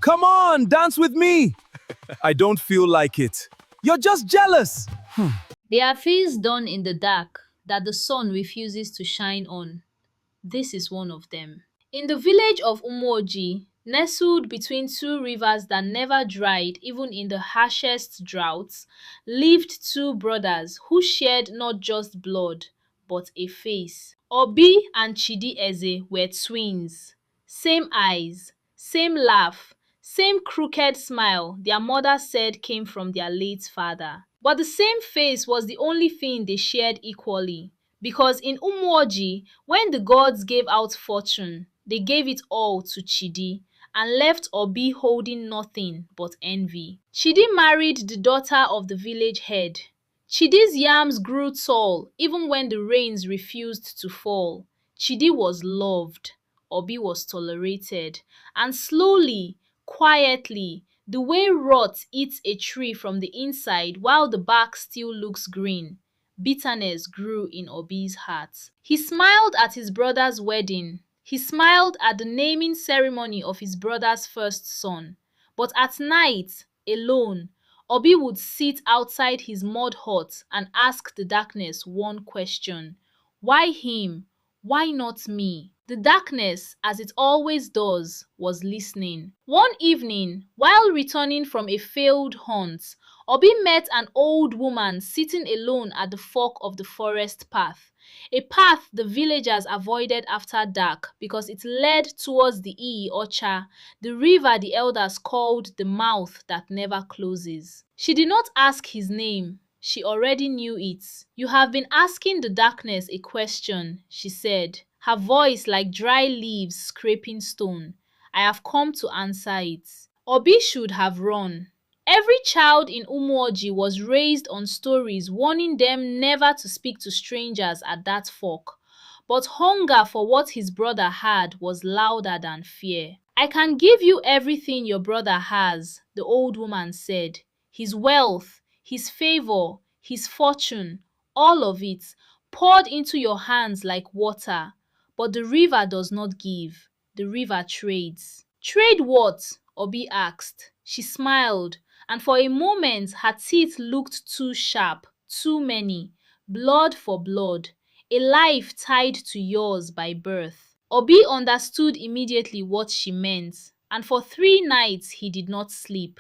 Come on, dance with me. I don't feel like it. You're just jealous. There are fields done in the dark that the sun refuses to shine on. This is one of them. In the village of Umoji, nestled between two rivers that never dried even in the harshest droughts, lived two brothers who shared not just blood, but a face. Obi and Chidi Eze were twins. Same eyes, same laugh, same crooked smile their mother said came from their late father. But the same face was the only thing they shared equally. Because in Umwoji, when the gods gave out fortune, they gave it all to Chidi and left Obi holding nothing but envy. Chidi married the daughter of the village head. Chidi's yams grew tall even when the rains refused to fall. Chidi was loved, Obi was tolerated, and slowly, quietly, the way rot eats a tree from the inside while the bark still looks green, bitterness grew in Obi's heart. He smiled at his brother's wedding. He smiled at the naming ceremony of his brother's first son. But at night, alone, Obi would sit outside his mud hut and ask the darkness one question. Why him? Why not me? The darkness, as it always does, was listening. One evening, while returning from a failed hunt, Obi met an old woman sitting alone at the fork of the forest path, a path the villagers avoided after dark because it led towards the Ocha, the river the elders called the mouth that never closes. She did not ask his name. She already knew it. You have been asking the darkness a question, she said, her voice like dry leaves scraping stone. I have come to answer it. Obi should have run. Every child in Umuoji was raised on stories warning them never to speak to strangers at that fork. But hunger for what his brother had was louder than fear. I can give you everything your brother has, the old woman said. His wealth, his favor, his fortune, all of it, poured into your hands like water. But the river does not give. The river trades. Trade what? Obi asked. She smiled, and for a moment her teeth looked too sharp, too many. Blood for blood. A life tied to yours by birth. Obi understood immediately what she meant, and for 3 nights he did not sleep.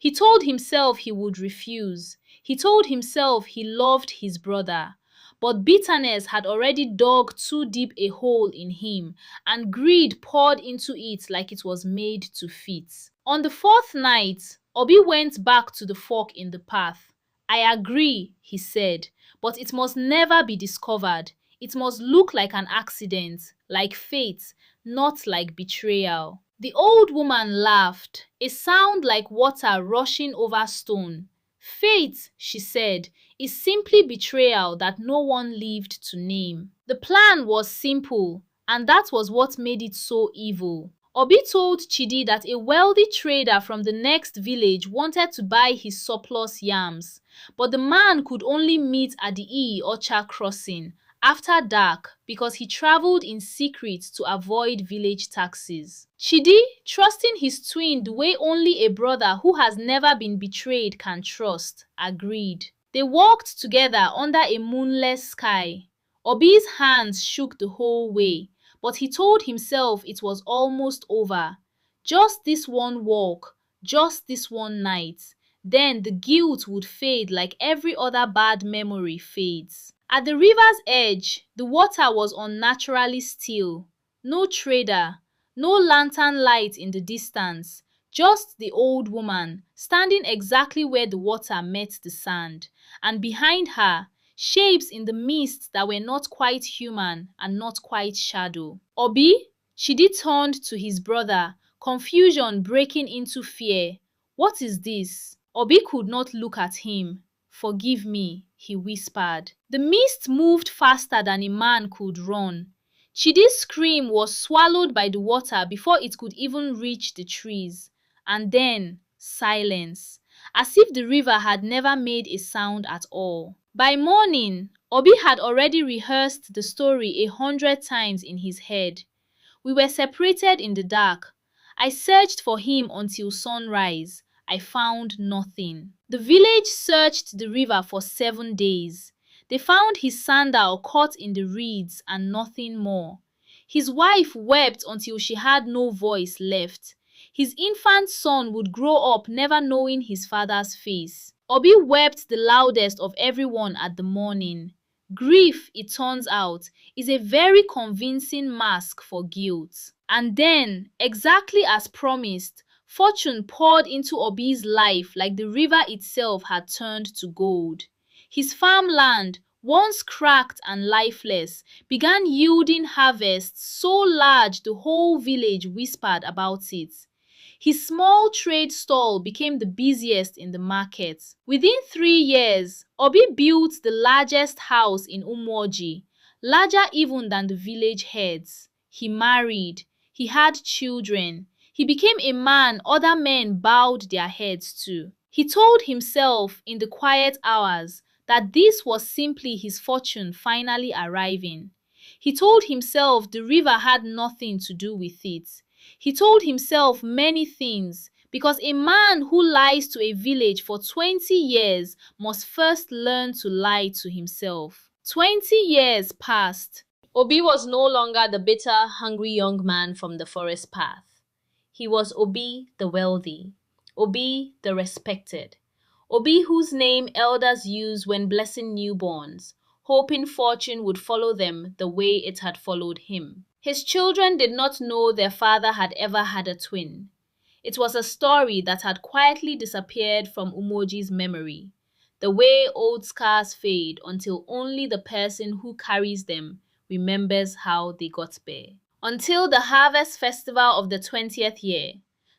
He told himself he would refuse. He told himself he loved his brother. But bitterness had already dug too deep a hole in him, and greed poured into it like it was made to fit. On the 4th night, Obi went back to the fork in the path. I agree, he said, but it must never be discovered. It must look like an accident, like fate, not like betrayal. The old woman laughed, a sound like water rushing over stone. Fate, she said, is simply betrayal that no one lived to name. The plan was simple, and that was what made it so evil. Obi told Chidi that a wealthy trader from the next village wanted to buy his surplus yams, but the man could only meet at the Ocha crossing after dark because he traveled in secret to avoid village taxes. Chidi, trusting his twin the way only a brother who has never been betrayed can trust, agreed. They walked together under a moonless sky. Obi's hands shook the whole way, but he told himself it was almost over. Just this one walk, just this one night. Then the guilt would fade like every other bad memory fades. At the river's edge, the water was unnaturally still. No trader, no lantern light in the distance, just the old woman, standing exactly where the water met the sand, and behind her, shapes in the mist that were not quite human and not quite shadow. Obi? Chidi turned to his brother, confusion breaking into fear. What is this? Obi could not look at him. Forgive me, he whispered. The mist moved faster than a man could run. Chidi's scream was swallowed by the water before it could even reach the trees. And then, silence, as if the river had never made a sound at all. By morning, Obi had already rehearsed the story 100 times in his head. We were separated in the dark. I searched for him until sunrise. I found nothing. The village searched the river for 7 days. They found his sandal caught in the reeds and nothing more. His wife wept until she had no voice left. His infant son would grow up never knowing his father's face. Obi wept the loudest of everyone at the morning. Grief, it turns out, is a very convincing mask for guilt. And then, exactly as promised, fortune poured into Obi's life like the river itself had turned to gold. His farmland, once cracked and lifeless, began yielding harvests so large the whole village whispered about it. His small trade stall became the busiest in the market. Within 3 years, Obi built the largest house in Umuoji, larger even than the village heads. He married. He had children. He became a man other men bowed their heads to. He told himself in the quiet hours that this was simply his fortune finally arriving. He told himself the river had nothing to do with it. He told himself many things because a man who lies to a village for 20 years must first learn to lie to himself. 20 years passed. Obi was no longer the bitter, hungry young man from the forest path. He was Obi the wealthy, Obi the respected, Obi whose name elders use when blessing newborns, hoping fortune would follow them the way it had followed him. His children did not know their father had ever had a twin. It was a story that had quietly disappeared from Umoji's memory, the way old scars fade until only the person who carries them remembers how they got bare. Until the harvest festival of the 20th year,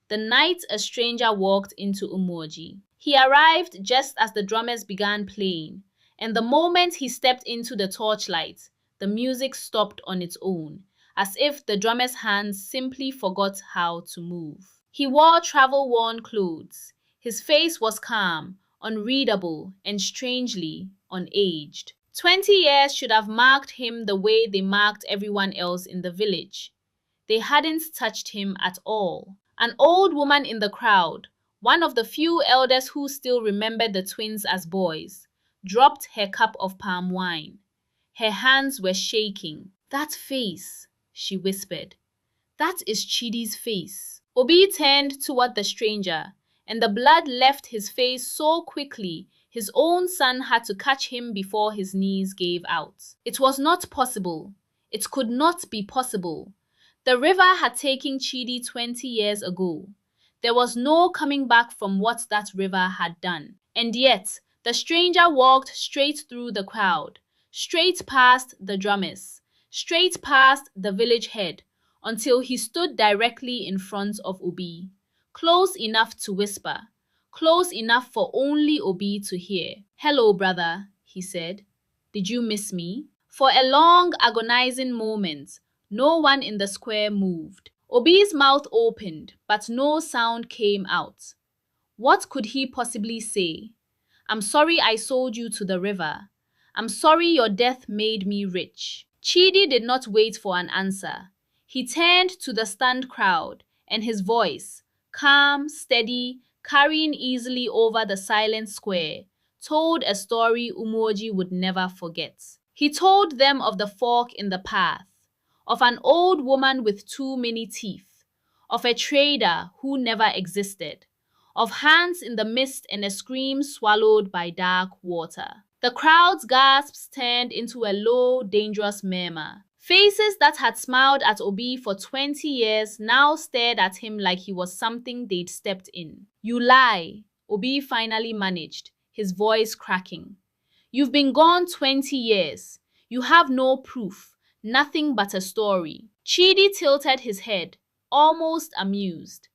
the night a stranger walked into Umoji. He arrived just as the drummers began playing, and the moment he stepped into the torchlight, the music stopped on its own, as if the drummer's hands simply forgot how to move. He wore travel-worn clothes. His face was calm, unreadable, and strangely unaged. 20 years should have marked him the way they marked everyone else in the village. They hadn't touched him at all. An old woman in the crowd, one of the few elders who still remembered the twins as boys, dropped her cup of palm wine. Her hands were shaking. "That face," she whispered. "That is Chidi's face." Obi turned toward the stranger, and the blood left his face so quickly his own son had to catch him before his knees gave out. It was not possible. It could not be possible. The river had taken Chidi 20 years ago. There was no coming back from what that river had done. And yet, the stranger walked straight through the crowd, straight past the drummers, straight past the village head, until he stood directly in front of Obi, close enough to whisper, close enough for only Obi to hear. "Hello, brother," he said. "Did you miss me?" For a long, agonizing moment, no one in the square moved. Obi's mouth opened, but no sound came out. What could he possibly say? "I'm sorry I sold you to the river. I'm sorry your death made me rich." Chidi did not wait for an answer. He turned to the stunned crowd, and his voice, calm, steady, carrying easily over the silent square, told a story Umoji would never forget. He told them of the fork in the path, of an old woman with too many teeth, of a trader who never existed, of hands in the mist and a scream swallowed by dark water. The crowd's gasps turned into a low, dangerous murmur. Faces that had smiled at Obi for 20 years now stared at him like he was something they'd stepped in. "You lie," Obi finally managed, his voice cracking. "You've been gone 20 years. You have no proof, nothing but a story." Chidi tilted his head, almost amused.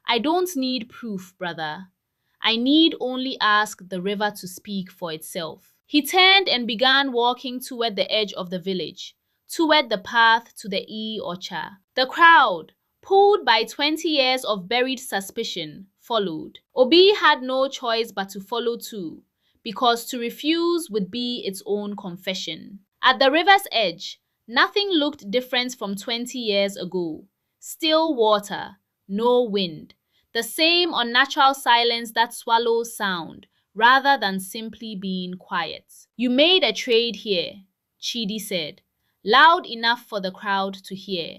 "I don't need proof, brother. I need only ask the river to speak for itself." He turned and began walking toward the edge of the village, toward the path to the Ocha. The crowd, pulled by 20 years of buried suspicion, followed. Obi had no choice but to follow too, because to refuse would be its own confession. At the river's edge, nothing looked different from 20 years ago. Still water, no wind. The same unnatural silence that swallows sound, rather than simply being quiet. You made a trade here, Chidi said, loud enough for the crowd to hear.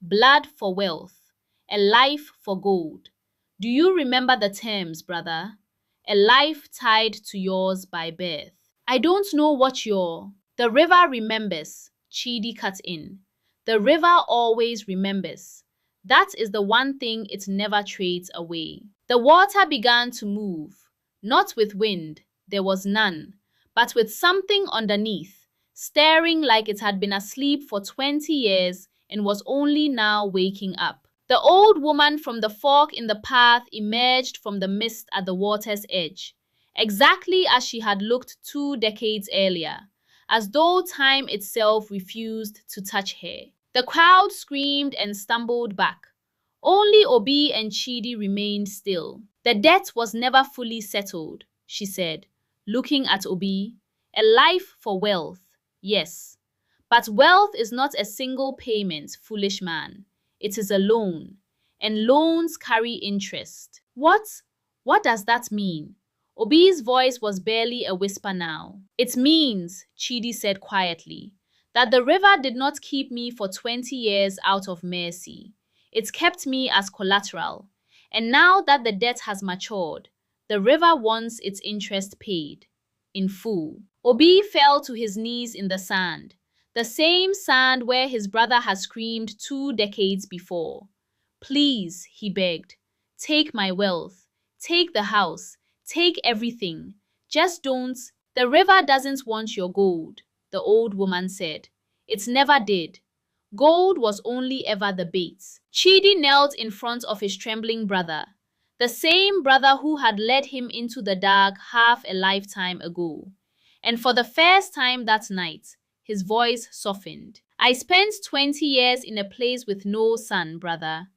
Blood for wealth, a life for gold. Do you remember the terms, brother? A life tied to yours by birth. I don't know what your... The river remembers, Chidi cut in. The river always remembers. That is the one thing it never trades away. The water began to move, not with wind, there was none, but with something underneath, staring like it had been asleep for 20 years and was only now waking up. The old woman from the fork in the path emerged from the mist at the water's edge, exactly as she had looked 2 decades earlier, as though time itself refused to touch her. The crowd screamed and stumbled back. Only Obi and Chidi remained still. The debt was never fully settled, she said, looking at Obi. A life for wealth, yes. But wealth is not a single payment, foolish man. It is a loan, and loans carry interest. What? What does that mean? Obi's voice was barely a whisper now. It means, Chidi said quietly, that the river did not keep me for 20 years out of mercy. It kept me as collateral. And now that the debt has matured, the river wants its interest paid. In full. Obi fell to his knees in the sand. The same sand where his brother had screamed 2 decades before. Please, he begged, take my wealth. Take the house. Take everything. Just don't. The river doesn't want your gold, the old woman said. It never did. Gold was only ever the bait. Chidi knelt in front of his trembling brother, the same brother who had led him into the dark half a lifetime ago. And for the first time that night, his voice softened. I spent 20 years in a place with no sun, brother,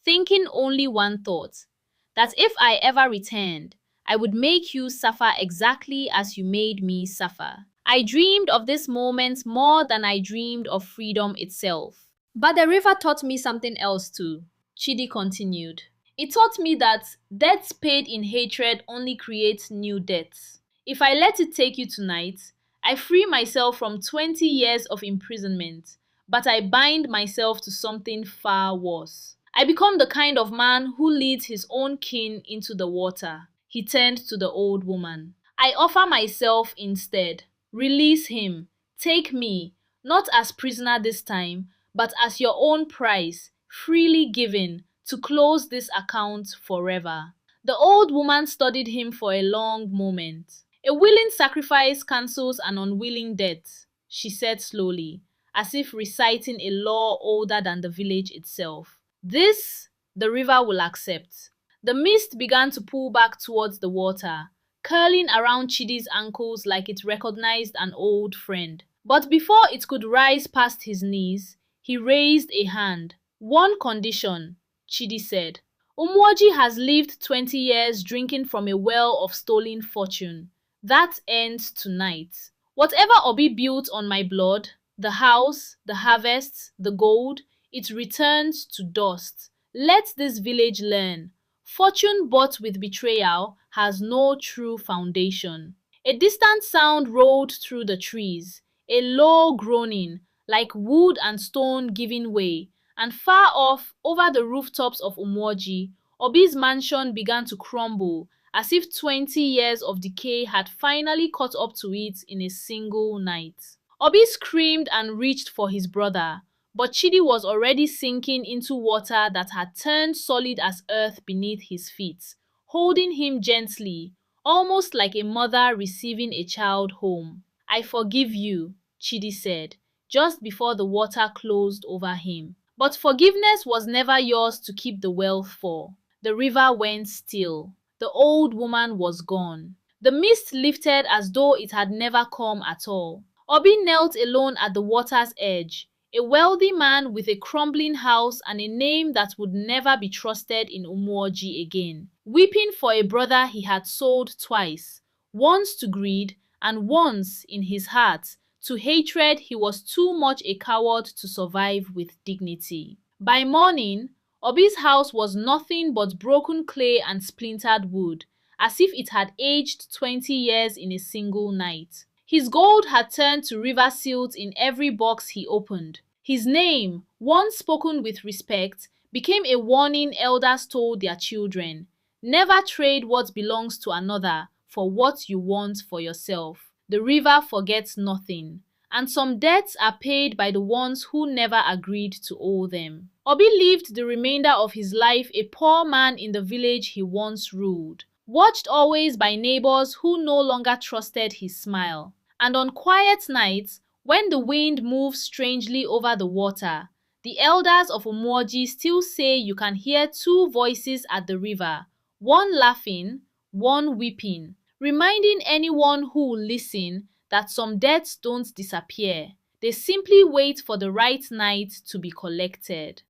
thinking only one thought, that if I ever returned, I would make you suffer exactly as you made me suffer. I dreamed of this moment more than I dreamed of freedom itself. But the river taught me something else too, Chidi continued. It taught me that debts paid in hatred only create new debts. If I let it take you tonight, I free myself from 20 years of imprisonment, but I bind myself to something far worse. I become the kind of man who leads his own kin into the water. He turned to the old woman. I offer myself instead. Release him. Take me, not as prisoner this time, but as your own price, freely given, to close this account forever. The old woman studied him for a long moment. A willing sacrifice cancels an unwilling debt, she said slowly, as if reciting a law older than the village itself. This, the river will accept. The mist began to pull back towards the water, curling around Chidi's ankles like it recognized an old friend. But before it could rise past his knees, he raised a hand. One condition, Chidi said. Umwoji has lived 20 years drinking from a well of stolen fortune. That ends tonight. Whatever Obi built on my blood, the house, the harvests, the gold, it returns to dust. Let this village learn. Fortune bought with betrayal has no true foundation. A distant sound rolled through the trees, a low groaning, like wood and stone giving way, and far off, over the rooftops of Umwoji, Obi's mansion began to crumble, as if 20 years of decay had finally caught up to it in a single night. Obi screamed and reached for his brother, but Chidi was already sinking into water that had turned solid as earth beneath his feet, holding him gently, almost like a mother receiving a child home. I forgive you, Chidi said, just before the water closed over him. But forgiveness was never yours to keep the wealth for. The river went still. The old woman was gone. The mist lifted as though it had never come at all. Obi knelt alone at the water's edge, a wealthy man with a crumbling house and a name that would never be trusted in Umwoji again, weeping for a brother he had sold twice, once to greed and once, in his heart, to hatred he was too much a coward to survive with dignity. By morning, Obi's house was nothing but broken clay and splintered wood, as if it had aged 20 years in a single night. His gold had turned to river silt in every box he opened. His name, once spoken with respect, became a warning elders told their children. Never trade what belongs to another for what you want for yourself. The river forgets nothing, and some debts are paid by the ones who never agreed to owe them. Obi lived the remainder of his life a poor man in the village he once ruled, watched always by neighbors who no longer trusted his smile. And on quiet nights, when the wind moves strangely over the water, the elders of Umuoji still say you can hear two voices at the river, one laughing, one weeping, reminding anyone who will listen that some debts don't disappear. They simply wait for the right night to be collected.